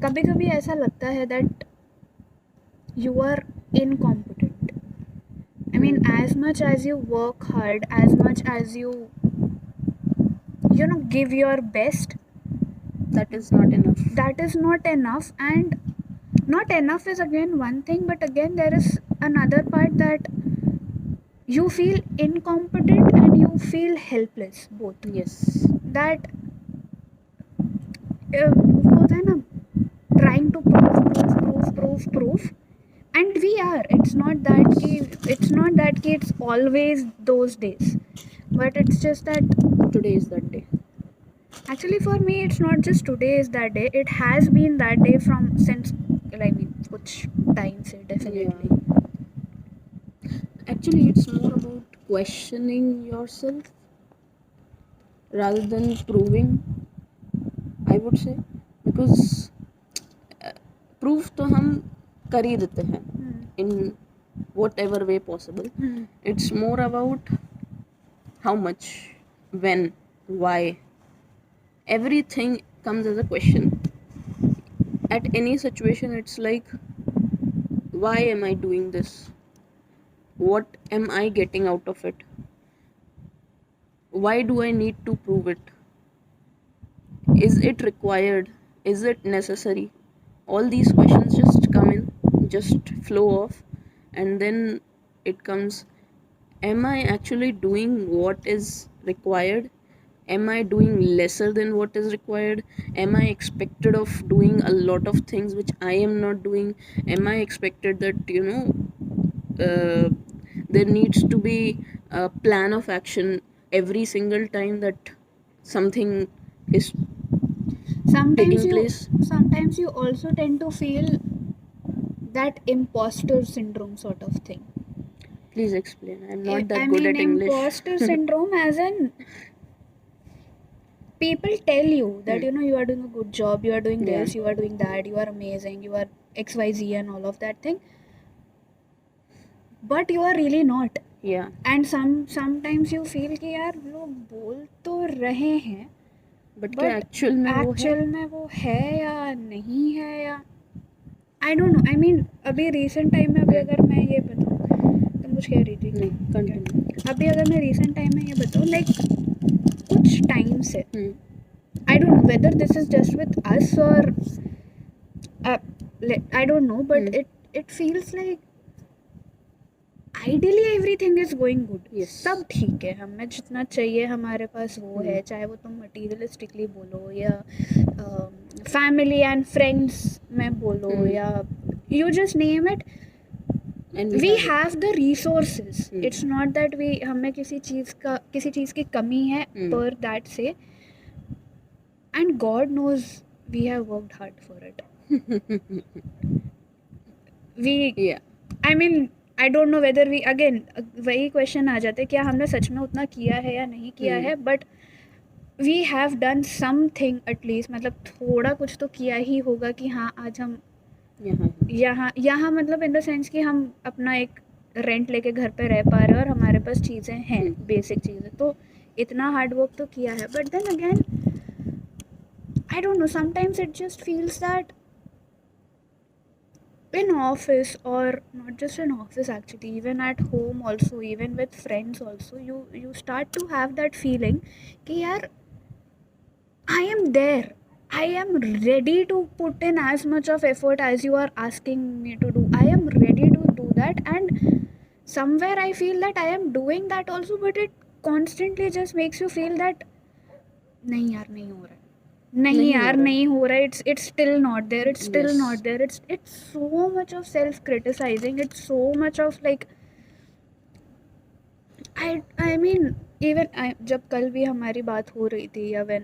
कभी कभी ऐसा लगता है that you are incompetent. I mean, as much as you work hard, as much as you know, give your best, That is not enough. that is not enough. And not enough is again one thing, but again there is another part that you feel incompetent and you feel helpless both. Yes. That वो होता है ना, trying to prove, and we are. It's not that ki it's always those days, but it's just that Today is that day. actually for me it's not just today is that day. It has been that day from since, I mean, kuch time se definitely. Actually, it's more about questioning yourself rather than proving, I would say, because proof तो हम कर ही देते हैं in whatever way possible. It's more about how much, when, why. Everything comes as a question. At any situation, it's like, why am I doing this? What am I getting out of it? Why do I need to prove it? Is it required? Is it necessary? All these questions just come in, just flow off, and then it comes, am I actually doing what is required? Am I doing lesser than what is required? Am I expected of doing a lot of things which I am not doing? Am I expected that, there needs to be a plan of action every single time that something is taking place? Sometimes you also tend to feel that imposter syndrome sort of thing. Please explain. I'm not that I good mean, at English. imposter syndrome as in people tell you that you know you are doing a good job, you are doing Yeah. this, you are doing that, you are amazing, you are XYZ and all of that thing, but you are really not. Yeah. And sometimes you feel कि यार लोग बोल तो रहे हैं But क्या actual में वो है? एक्चुअल में वो है या नहीं है, या I don't know. I mean अभी रिसेंट टाइम में अभी अगर मैं ये बताऊँ, तुम कुछ कह रही थी? नहीं, कंटिन्यू. अभी अगर मैं रिसेंट टाइम में ये बताऊँ, लाइक कुछ टाइम से I don't know whether this is just with us or I don't know, but it feels like ideally everything is going good. Yes. सब ठीक है, हमें जितना चाहिए हमारे पास वो है, चाहे वो तुम materialistically बोलो या family and friends में बोलो या you just name it. And we have the resources. It's not that we हमें किसी चीज़ की कमी है per that say. And God knows we have worked hard for it. I mean, I don't know whether we, again, वही question आ जाते क्या हमने सच में उतना किया है या नहीं किया है, but we have done something at least. मतलब थोड़ा कुछ तो किया ही होगा कि हाँ आज हम यहाँ मतलब in the sense कि हम अपना एक रेंट लेके घर पे रह पा रहे हैं और हमारे पास चीज़ें हैं, बेसिक चीज़ें, तो इतना हार्ड वर्क तो किया है. But then again, I don't know, sometimes it just feels that in office, or not just in office actually, even at home also, even with friends also, you start to have that feeling कि यार I am there, I am ready to put in as much of effort as you are asking me to do. I am ready to do that, and somewhere I feel that I am doing that also, but it constantly just makes you feel that नहीं यार नहीं हो रहा है, नहीं यार नहीं हो रहा है, it's still not there, it's still not there. It's so much of self criticizing, it's so much of like I mean even जब कल भी हमारी बात हो रही थी, या when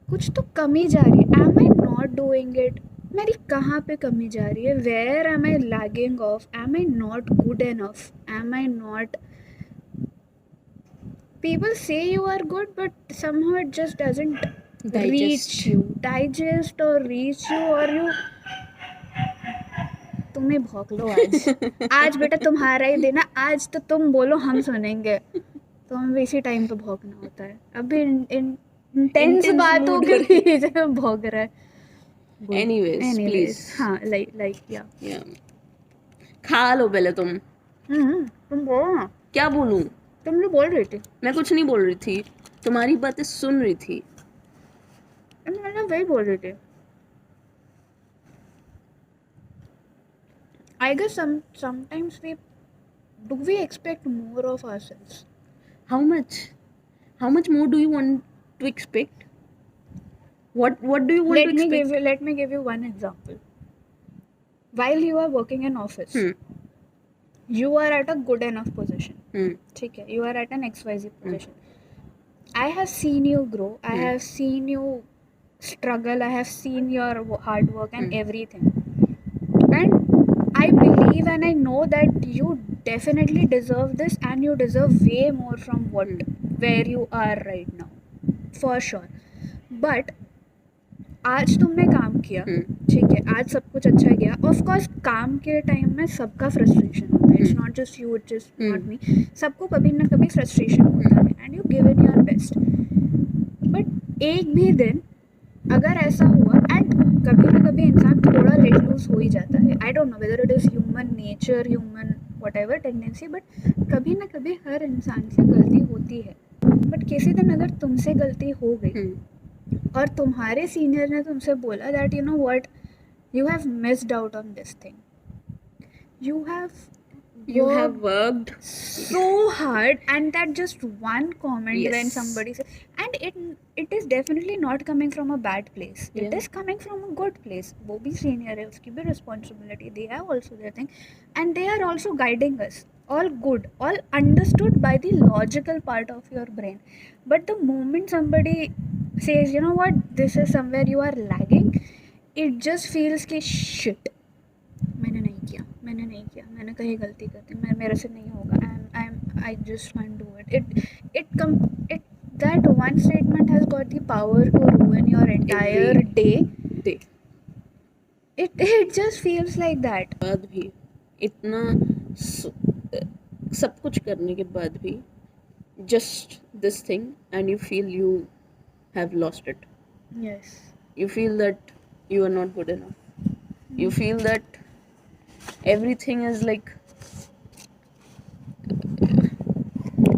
कुछ तो कमी जा रही है, am I not doing it, मेरी कहाँ पे कमी जा रही है, where am I lagging off, am I not good enough, am I not, people say you are good but somehow it just doesn't digest or reach you, or you तुम ही भौंक लो आज बेटा तुम्हारा ही देना, आज तो तुम बोलो हम सुनेंगे, तो हमें इसी टाइम पे भौंकना होता है. अभी इंटेंस बातों के बीच में भौंक रहा है. good. Anyways, please. हाँ like yeah. Yeah. खा लो पहले तुम. तुम बोलो ना. क्या बोलूं? तुम जो बोल रही थी. मैं कुछ नहीं बोल रही थी, तुम्हारी बातें सुन रही थी. मैं वही बोल रही थी. I guess sometimes we expect more of ourselves. How much? How much more do you want to expect? What do you want to expect? Let me give you one example. While you are working in office, you are at a good enough position. ठीक है, you are at an XYZ position. I have seen you grow. I have seen you struggle. I have seen your hard work and everything. And I believe and I know that you definitely deserve this, and you deserve way more from where you are right now, for sure. But आज तुमने काम किया, ठीक है, आज सब कुछ अच्छा गया. ऑफ कोर्स काम के टाइम में सबका फ्रस्ट्रेशन होता है. It's not just you, it's just not me. सबको कभी ना कभी फ्रस्ट्रेशन होता है, and you give in your best. But एक भी दिन अगर ऐसा हुआ, एंड कभी ना कभी इंसान थोड़ा लेट लूज हो ही जाता है. I don't know whether it is human nature, human what ever tendency, but कभी ना कभी हर इंसान से गलती होती है. बट किसी दिन अगर तुमसे गलती हो गई और तुम्हारे सीनियर ने तुमसे बोला that you know what, you have missed out on this thing, you have worked so hard, and that just one comment when Yes. somebody says, and it is definitely not coming from a bad place. It Yeah. is coming from a good place. वो भी senior है, उसकी भी responsibility, they have also their thing, and they are also guiding us, all good, all understood by the logical part of your brain. But the moment somebody says, you know what, this is somewhere you are lagging, it just feels कि shit, मैंने कहीं गलती कर दी, मेरे से नहीं होगा, I just can't do it. That one statement has got the power to ruin your entire day. It just feels like that. बाद भी इतना सब कुछ करने के बाद भी just this thing, and you feel you have lost it. Yes. You feel that you are not good enough. You feel that everything is like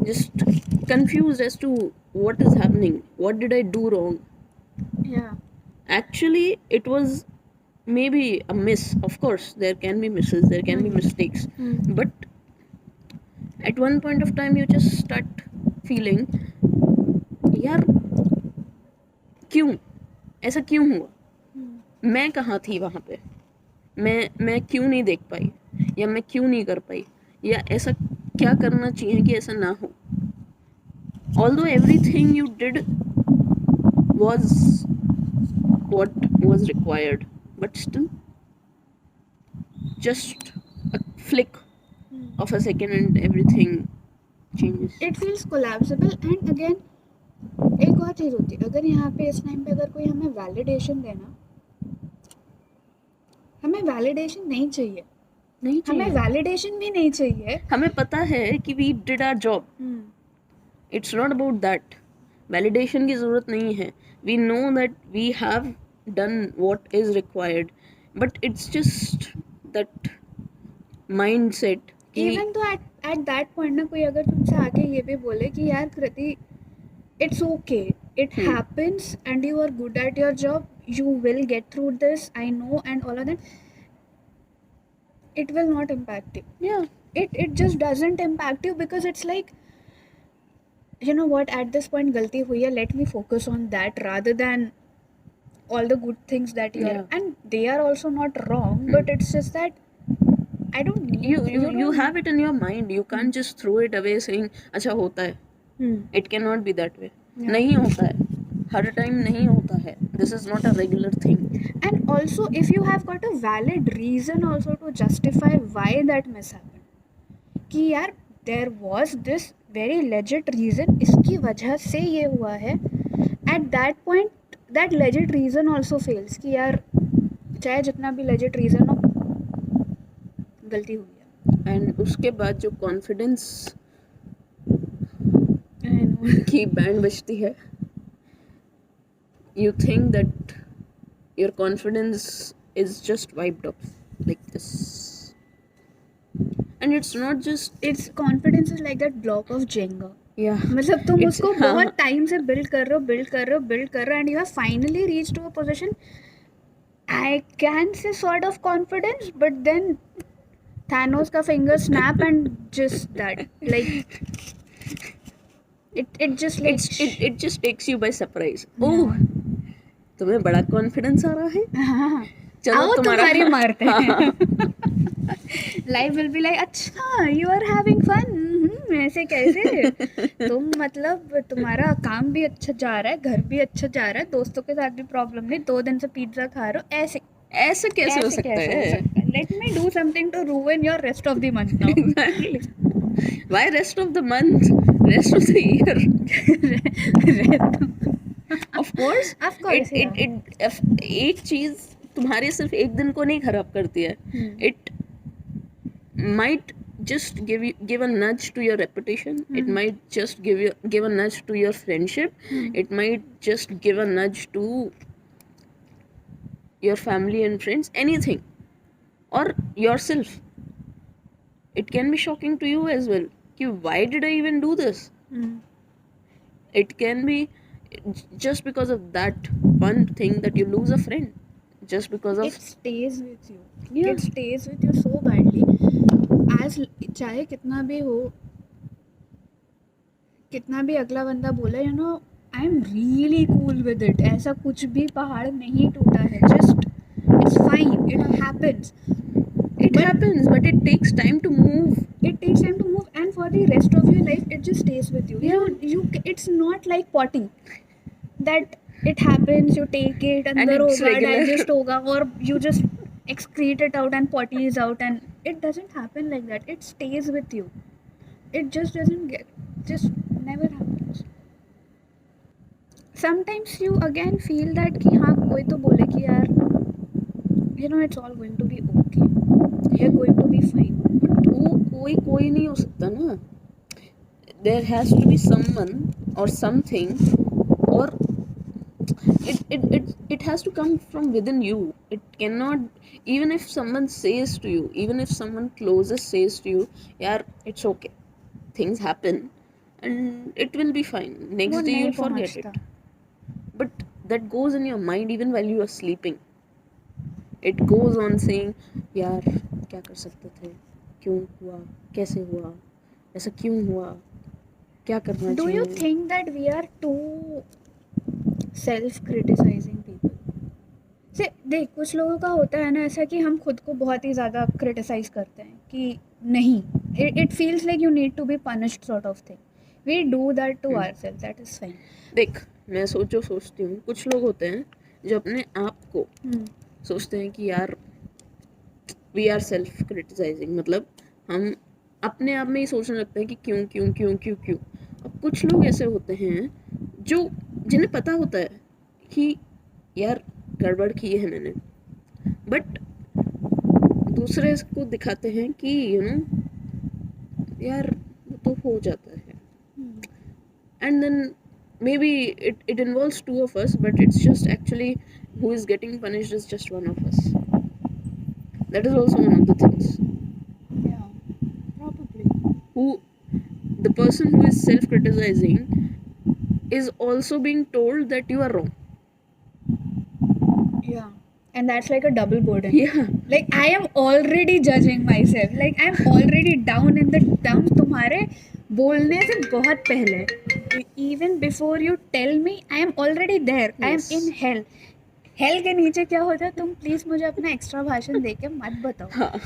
just confused as to what is happening. What did I do wrong? Yeah. Actually, it was maybe a miss. Of course, there can be misses, there can be mistakes. But at one point of time, you just start feeling, यार क्यों ऐसा क्यों हुआ? मैं कहाँ थी वहाँ पे? मैं क्यों नहीं देख पाई, या मैं क्यों नहीं कर पाई, या ऐसा क्या करना चाहिए कि ऐसा ना हो? Although everything you did was what was required, but still just a flick of a second and everything changes. It feels collapsible. And again, एक और चीज़ होती है, अगर यहाँ पे इस टाइम पे अगर कोई हमें वैलिडेशन देना, हमें वैलिडेशन नहीं चाहिए. हमें वैलिडेशन भी नहीं चाहिए. हमें पता है कि we did our job. It's not about that. Validation की ज़रूरत नहीं है. We know that we have done what is required, but it's just that mindset. Even though at that point ना कोई अगर तुमसे आके ये भी बोले कि यार कृति, it's okay, it happens, and you are good at your job, you will get through this, I know, and all of that, it will not impact you. Yeah. It just doesn't impact you, because it's like, you know what, at this point गलती हुई है, let me focus on that rather than all the good things that you are, and they are also not wrong, but it's just that I don't need you have it in your mind. You can't just throw it away saying अच्छा होता है. It cannot be that way. नहीं होता है, हर time नहीं होता है. This is not a regular thing. And also, if you have got a valid reason also to justify why that miss happened, कि यार there was this very legit reason, इसकी वजह से ये हुआ है, at that point that legit reason also fails, कि यार चाहे जितना भी legit reason हो, गलती हुई है. And उसके बाद जो confidence की बैंड बजती है, you think that your confidence is just wiped off like this. And it's not just, It's confidence is like that block of Jenga. yeah, मतलब तुम it's उसको बहुत टाइम से बिल्ड कर रहे हो and you have finally reach to a position I can say sort of confidence but then Thanos का finger snap and just that like it just like it just takes you by surprise. Oh, तुम्हें बड़ा confidence आ रहा है, हाँ चलो आओ तुम्हारा तुम्हारी मारते हैं लाइफ विल बी लाइक अच्छा यू आर हैविंग फन ऐसे कैसे तुम मतलब तुम्हारा काम भी अच्छा जा रहा है घर भी अच्छा जा रहा है दोस्तों के साथ भी प्रॉब्लम नहीं 2 दिन से पिज्जा खा रहे हो ऐसे ऐसे कैसे हो सकता है? Let me do something to ruin your rest of the month now Exactly. Why rest of the month? Rest of the year. Of course. Of course, एक चीज तुम्हारे सिर्फ एक दिन को नहीं खराब करती है. It might just give a nudge to your reputation. It might just give a nudge to your friendship. It might just give a nudge to your family and friends, anything, or yourself. It can be shocking to you as well. Why did I even do this? It can be just because of that one thing that you lose a friend, just because of it stays with you. Yeah. It stays with you so badly as चाहे कितना भी अगला बंदा बोले you know I am really cool with it ऐसा कुछ भी पहाड़ नहीं टूटा है just it's fine it happens happens, but it takes time to move. And for the rest of your life it just stays with you. You it's not like potty that it happens you take it And अंदर it's होगा regular. digest होगा or you just excrete it out and potty is out and it doesn't happen like that. It stays with you. It just never happens. Sometimes you again feel that कि हाँ कोई तो बोले कि यार you know it's all going to be okay, you're going to be fine. वो कोई नहीं हो सकता ना. There has to be someone or something, or it has to come from within you. It cannot, even if someone says to you, even if someone closest says to you, yeah, it's okay, things happen and it will be fine, next वो day नहीं you'll forget पहुँचता. it. But that goes in your mind even while you are sleeping. It goes on saying, यार क्या कर सकते थे, क्यों हुआ, कैसे हुआ, ऐसा क्यों हुआ, क्या करना Do you चाहिए. think that we are too self-criticizing people? से देख कुछ लोगों का होता है ना ऐसा कि हम खुद को बहुत ही ज़्यादा क्रिटिसाइज करते हैं कि नहीं it feels like you need to be punished sort of thing. We do that to ourselves. That is fine. देख मैं सोचती हूँ, कुछ लोग होते हैं जो अपने आप को सोचते हैं कि यार वी आर सेल्फ क्रिटिसाइजिंग, मतलब हम अपने आप में ही सोचने लगते हैं कि क्यों क्यों क्यों क्यों क्यों. अब कुछ लोग ऐसे होते हैं जो जिन्हें पता होता है कि यार गड़बड़ की है मैंने, बट दूसरे को दिखाते हैं कि यू नो यार वो तो हो जाता है. And then maybe it involves two of us, but it's just actually who is getting punished is just one of us. That is also one of the things. Yeah, probably. Who the person who is self-criticizing is also being told that you are wrong. Yeah. And that's like a double burden. Yeah. Like I am already judging myself. Like I'm already down in the dumps तुम्हारे बोलने से बहुत पहले. Even before you tell me, I am already there. I am Yes. in hell. Hell के नीचे क्या होता है तुम प्लीज मुझे अपना एक्स्ट्रा भाषण दे के मत बताओ. हाँ.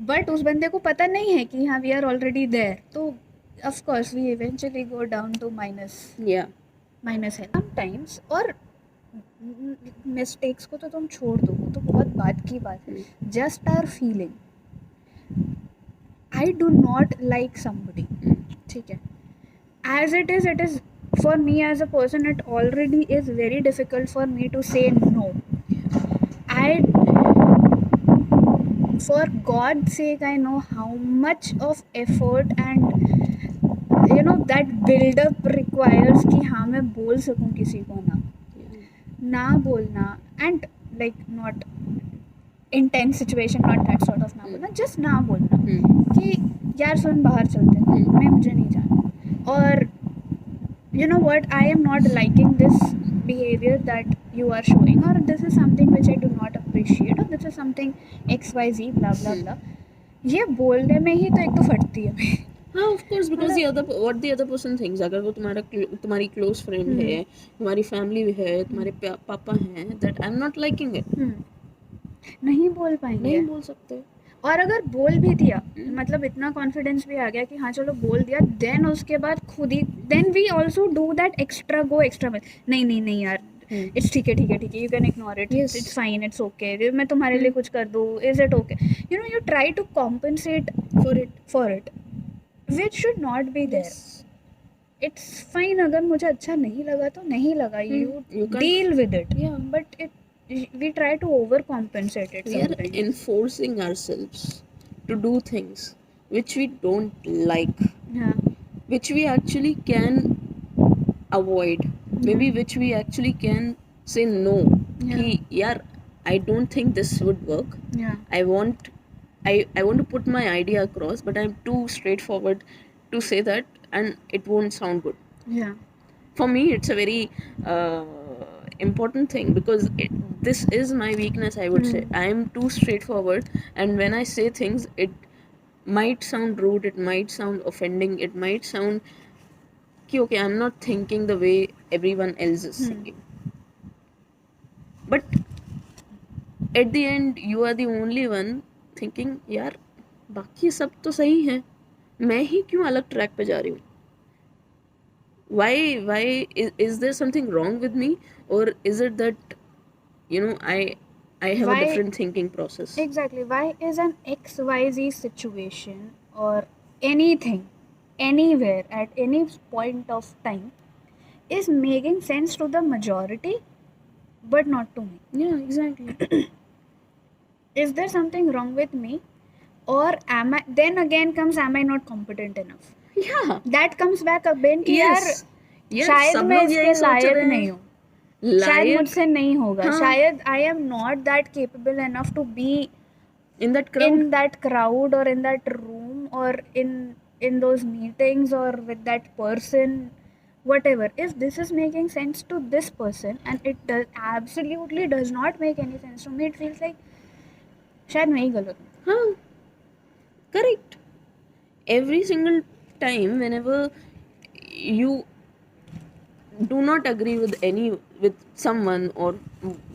बट उस बंदे को पता नहीं है कि हाँ वी आर ऑलरेडी देयर, तो of course we eventually go down to minus Yeah. है समटाइम्स. और मिस्टेक्स को तो तुम छोड़ दो, वो तो बहुत बात की बात है. Just are feeling I do not like somebody, ठीक है, as it is for me as a person it already is very difficult for me to say no. I for God's sake I know how much of effort and you know that build up requires कि हाँ मैं बोल सकूँ किसी को ना बोलना. And like not intense situation, not that sort of ना बोलना, just ना बोलना कि यार सुन बाहर चलते हैं, मैं मुझे नहीं जाना, और you know what, I am not liking this behavior that you are showing, or this is something which I do not appreciate, or this is something XYZ blah blah blah. ये बोलने में ही तो एक तो फटती है मैं. हाँ of course, because what the other person thinks, अगर वो तुम्हारी क्लोज फ्रेंड है, तुम्हारी फैमिली है, तुम्हारे पापा हैं, that I'm not liking it. नहीं बोल पाएंगे, नहीं बोल सकते. और अगर बोल भी दिया, मतलब इतना कॉन्फिडेंस भी आ गया कि हाँ चलो बोल दिया, देन उसके बाद खुद ही then we also do that extra में, नहीं नहीं नहीं यार इट्स ठीक है ठीक है ठीक है, you can ignore it, it's fine, it's okay, मैं तुम्हारे लिए कुछ कर दूँ, is it okay, you know, you try to compensate for it which should not be there. It's fine, अगर मुझे अच्छा नहीं लगा तो नहीं लगा, you deal with it, but it we try to overcompensate it. We are enforcing ourselves to do things which we don't like, which we actually can avoid, maybe which we actually can say no, ki yaar I don't think this would work, I want to put my idea across, but I'm too straightforward to say that and it won't sound good. For me it's a very important thing, because this is my weakness, I would say. I am too straightforward, and when I say things, it might sound rude, it might sound offending, it might sound ki okay, I'm not thinking the way everyone else is thinking, but at the end you are the only one thinking yaar बाकी सब तो सही है, मैं ही क्यों अलग track पे जा रही हूँ. Why is there something wrong with me, or is it that you know I have a different thinking process? Exactly. Why is an XYZ situation or anything anywhere at any point of time is making sense to the majority but not to me? Yeah, exactly. Is there something wrong with me, or am I, then again comes, am I not competent enough? Yeah, that comes back again कि yes. यार शायद मैं इसके लायक नहीं हूँ, शायद मुझसे नहीं होगा, शायद I am not that capable enough to be in that crowd or in that room or in those meetings or with that person, whatever. If this is making sense to this person and it absolutely does not make any sense to me, it feels like शायद मैं ही गलत हूँ. हाँ, correct. Every single time whenever you do not agree with someone or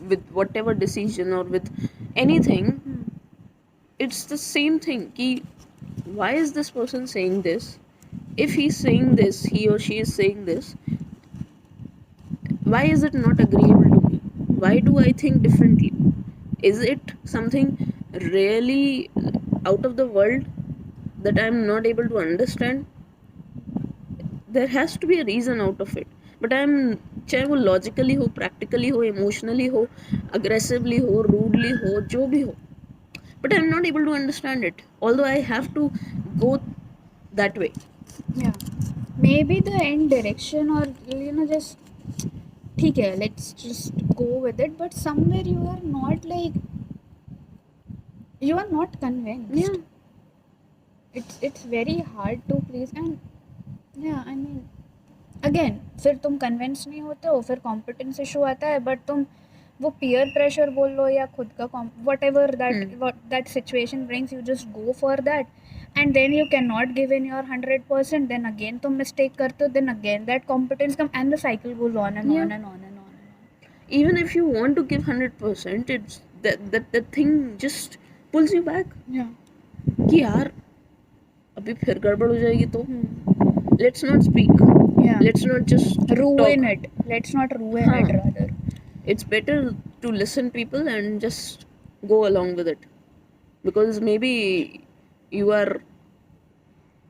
with whatever decision or with anything, it's the same thing ki why is this person saying this, if he's saying this, he or she is saying this, why is it not agreeable to me, why do I think differently, is it something really out of the world that I'm not able to understand? There has to be a reason out of it, but I'm चाहे वो logically हो, practically हो, emotionally हो, aggressively हो, rudely हो, जो भी हो, but I'm not able to understand it, although I have to go that way. Yeah, maybe the end direction, or you know, just ठीक है, let's just go with it, but somewhere you are not like, you are not convinced. Yeah, it's very hard to please, and yeah, I mean again फिर तुम convince नहीं होते हो, फिर competence issue आता है, बट तुम वो पीयर प्रेशर बोल लो या खुद का whatever that situation brings, you just go for that, and then you can not give in your 100%, then again तुम मिस्टेक करते हो, then again that competence come, and the cycle goes on and on and on and on. Even if you want to give 100%, it's that thing just pulls you back. Yeah. कि यार अभी फिर गड़बड़ हो जाएगी तो let's not speak. Yeah. Let's not just ruin talk. it. Let's not ruin it rather. It's better to listen people and just go along with it, because maybe you are,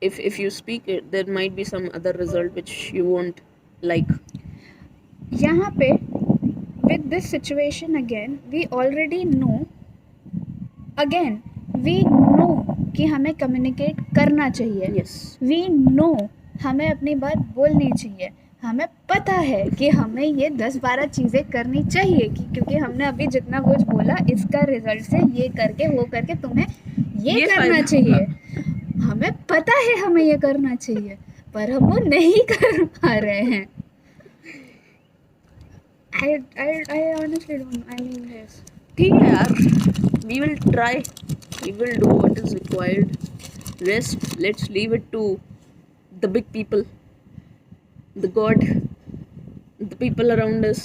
if you speak it, there might be some other result which you won't like. यहाँ पे with this situation again, we already know, again we know कि हमें communicate करना चाहिए. Yes. We know हमें अपनी बात बोलनी चाहिए, हमें पता है कि हमें ये 10-12 चीज़ें करनी चाहिए क्योंकि हमने अभी जितना कुछ बोला इसका रिजल्ट से ये करके वो करके तुम्हें ये ये करना फायदा चाहिए। हमें पता है हमें ये करना चाहिए पर हम वो नहीं कर पा रहे हैं। I honestly don't, I mean, yes. ठीक है यार, we will try, we will do what is required. Rest, let's leave it to the big people, the God, the people around us.